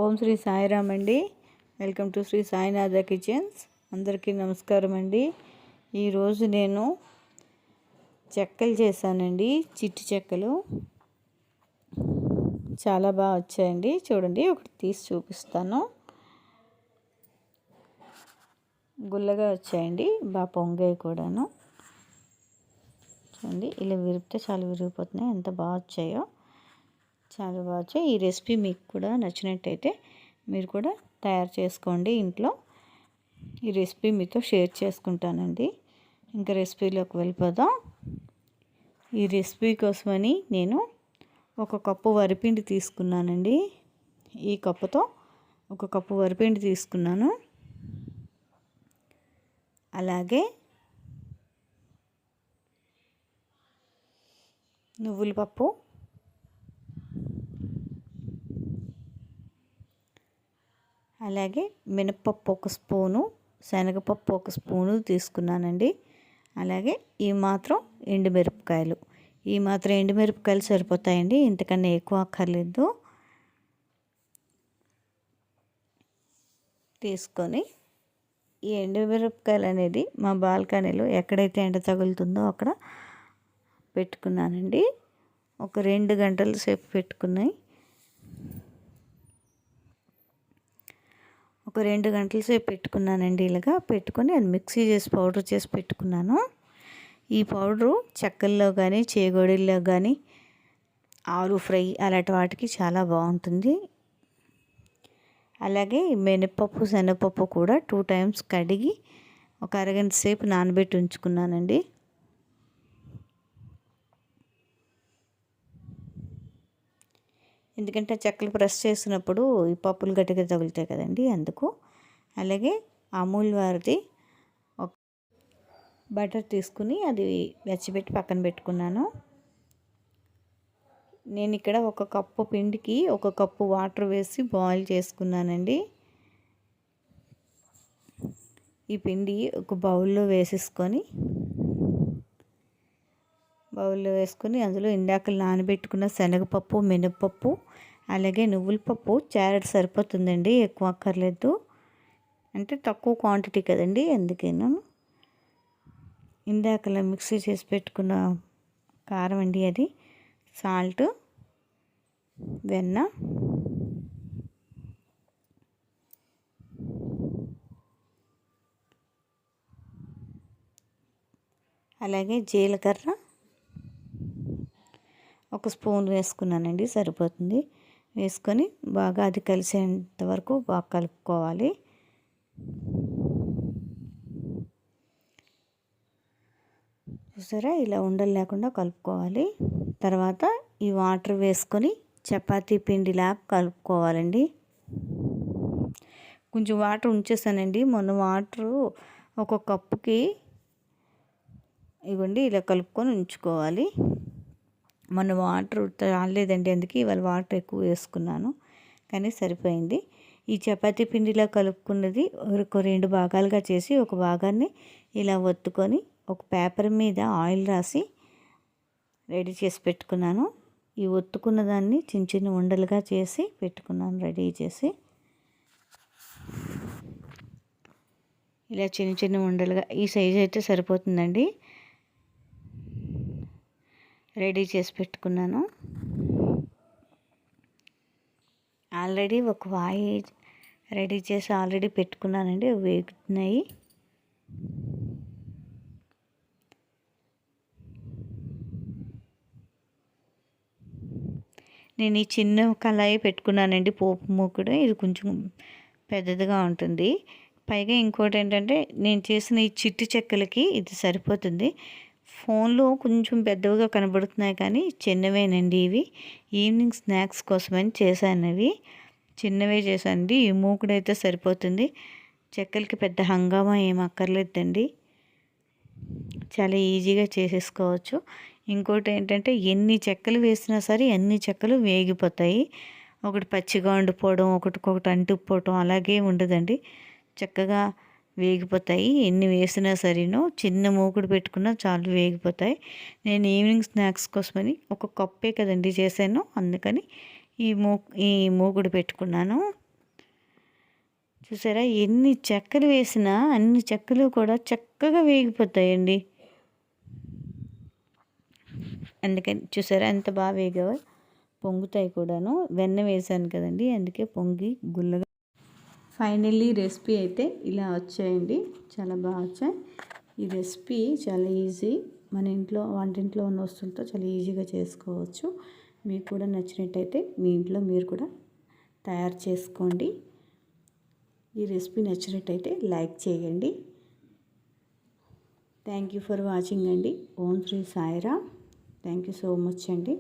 ఓం శ్రీ సాయిరామ్ అండి. Welcome to Sri Sainatha Kitchens. అందరికీ నమస్కారం అండి. ఈరోజు నేను చెక్కలు చేశానండి. చిట్టి చెక్కలు చాలా బాగా వచ్చాయండి. చూడండి, ఒకటి తీసి చూపిస్తాను. గుల్లగా వచ్చాయండి, బాగా పొంగాయి కూడాను. చూడండి, ఇలా విరిగితే చాలా విరిగిపోతున్నాయి. ఎంత బాగా వచ్చాయో, చాలా బాగా వచ్చాయి. ఈ రెసిపీ మీకు కూడా నచ్చినట్టయితే మీరు కూడా తయారు చేసుకోండి ఇంట్లో. ఈ రెసిపీ మీతో షేర్ చేసుకుంటానండి. ఇంకా రెసిపీలోకి వెళ్ళిపోదాం. ఈ రెసిపీ కోసమని నేను 1 కప్పు వరిపిండి తీసుకున్నానండి. ఈ కప్పుతో 1 కప్పు వరిపిండి తీసుకున్నాను. అలాగే నువ్వుల పప్పు, అలాగే మినపప్పు 1 స్పూను, శనగపప్పు 1 స్పూను తీసుకున్నానండి. అలాగే ఈ మాత్రం ఎండుమిరపకాయలు. ఈ మాత్రం ఎండుమిరపకాయలు సరిపోతాయండి, ఇంతకన్నా ఎక్కువ అక్కర్లేదు. తీసుకొని ఈ ఎండుమిరపకాయలు అనేది మా బాల్కనీలో ఎక్కడైతే ఎండ తగులుతుందో అక్కడ పెట్టుకున్నానండి. ఒక 2 గంటల సేపు పెట్టుకున్నాయి. ఒక 2 గంటల సేపు పెట్టుకున్నానండి. ఇలాగా పెట్టుకొని అది మిక్సీ చేసి పౌడర్ చేసి పెట్టుకున్నాను. ఈ పౌడరు చెక్కల్లో కానీ, చేగోడీల్లో కానీ, ఆలు ఫ్రై అలాంటి వాటికి చాలా బాగుంటుంది. అలాగే మినపప్పు, శనగపప్పు కూడా 2 టైమ్స్ కడిగి ఒక అరగంట సేపు నానబెట్టి ఉంచుకున్నానండి. ఎందుకంటే చెక్కలు ప్రెస్ చేసినప్పుడు ఈ పప్పులు గట్టిగా తగులుతాయి కదండి, అందుకు. అలాగే అమూల్ వారిది ఒక బటర్ తీసుకుని అది వెచ్చబెట్టి పక్కన పెట్టుకున్నాను. నేను ఇక్కడ 1 కప్పు పిండికి 1 కప్పు వాటర్ వేసి బాయిల్ చేసుకున్నానండి. ఈ పిండి ఒక బౌల్లో వేసుకొని అందులో ఇందాక నానబెట్టుకున్న శనగపప్పు, మినపప్పు, అలాగే నువ్వుల పప్పు చారడ్ సరిపోతుందండి, ఎక్కువ అక్కర్లేదు. అంటే తక్కువ క్వాంటిటీ కదండి, అందుకేను. ఇందాకలా మిక్సీ చేసి పెట్టుకున్న కారం అండి అది, సాల్ట్, వెన్న, అలాగే జీలకర్ర 1 స్పూన్ వేసుకున్నానండి, సరిపోతుంది. వేసుకొని బాగా అది కలిసేంత వరకు బాగా కలుపుకోవాలి. చూసారా, ఇలా ఉండలు లేకుండా కలుపుకోవాలి. తర్వాత ఈ వాటర్ వేసుకొని చపాతీ పిండిలా కలుపుకోవాలండి. కొంచెం వాటర్ ఉంచేసానండి. మొన్న వాటరు 1 కప్పుకి ఇవ్వండి ఇలా కలుపుకొని ఉంచుకోవాలి. మొన్న వాటర్ రాలేదండి, అందుకే ఇవాళ వాటర్ ఎక్కువ వేసుకున్నాను, కానీ సరిపోయింది. ఈ చపాతీ పిండిలా కలుపుకున్నది ఒక 2 భాగాలుగా చేసి ఒక భాగాన్ని ఇలా ఒత్తుకొని ఒక పేపర్ మీద ఆయిల్ రాసి రెడీ చేసి పెట్టుకున్నాను. ఈ ఒత్తుకున్న దాన్ని చిన్న చిన్న ఉండలుగా చేసి పెట్టుకున్నాను, రెడీ చేసి. ఇలా చిన్న చిన్న ఉండలుగా ఈ సైజు అయితే సరిపోతుందండి, రెడీ చేసి పెట్టుకున్నాను. ఆల్రెడీ ఒక వాయి రెడీ చేసి ఆల్రెడీ పెట్టుకున్నానండి, అవి వేగుతున్నాయి. నేను ఈ చిన్న కళాయి పెట్టుకున్నానండి, పోపు మూకుడు. ఇది కొంచెం పెద్దదిగా ఉంటుంది. పైగా ఇంకోటి ఏంటంటే, నేను చేసిన ఈ చిట్టి చెక్కలకి ఇది సరిపోతుంది. ఫోన్లో కొంచెం పెద్దవిగా కనబడుతున్నాయి కానీ చిన్నవేనండి ఇవి. ఈవినింగ్ స్నాక్స్ కోసమని చేశాను, అవి చిన్నవే చేశానండి. ఈ మూకుడైతే సరిపోతుంది. చెక్కలకి పెద్ద హంగామా ఏం అక్కర్లేదండి, చాలా ఈజీగా చేసేసుకోవచ్చు. ఇంకోటి ఏంటంటే, ఎన్ని చెక్కలు వేసినా సరే అన్ని చెక్కలు వేగిపోతాయి. ఒకటి పచ్చిగా ఉండిపోవడం, ఒకటికొకటి అంటుకుపోవడం అలాగే ఉండదండి, చక్కగా వేగిపోతాయి. ఎన్ని వేసినా సరేను, చిన్న మూకుడు పెట్టుకున్నా చాలు వేగిపోతాయి. నేను ఈవినింగ్ స్నాక్స్ కోసమని 1 కప్పే కదండి చేశాను, అందుకని ఈ మూకుడు పెట్టుకున్నాను. చూసారా ఎన్ని చెక్కలు వేసినా అన్ని చెక్కలు కూడా చక్కగా వేగిపోతాయండి. అందుకని చూసారా ఎంత బాగా వేగావో, పొంగుతాయి కూడాను. వెన్న వేసాను కదండి, అందుకే పొంగి గుల్లగా. ఫైనల్లీ రెసిపీ అయితే ఇలా వచ్చాయండి, చాలా బాగా వచ్చాయి. ఈ రెసిపీ చాలా ఈజీ, మన ఇంట్లో వంటింట్లో ఉన్న వస్తువులతో చాలా ఈజీగా చేసుకోవచ్చు. మీకు కూడా నచ్చినట్టయితే మీ ఇంట్లో మీరు కూడా తయారు చేసుకోండి. ఈ రెసిపీ నచ్చినట్టయితే లైక్ చేయండి. థ్యాంక్ యూ ఫర్ వాచింగ్ అండి. Om Sri Sairam. Thank you so much అండి.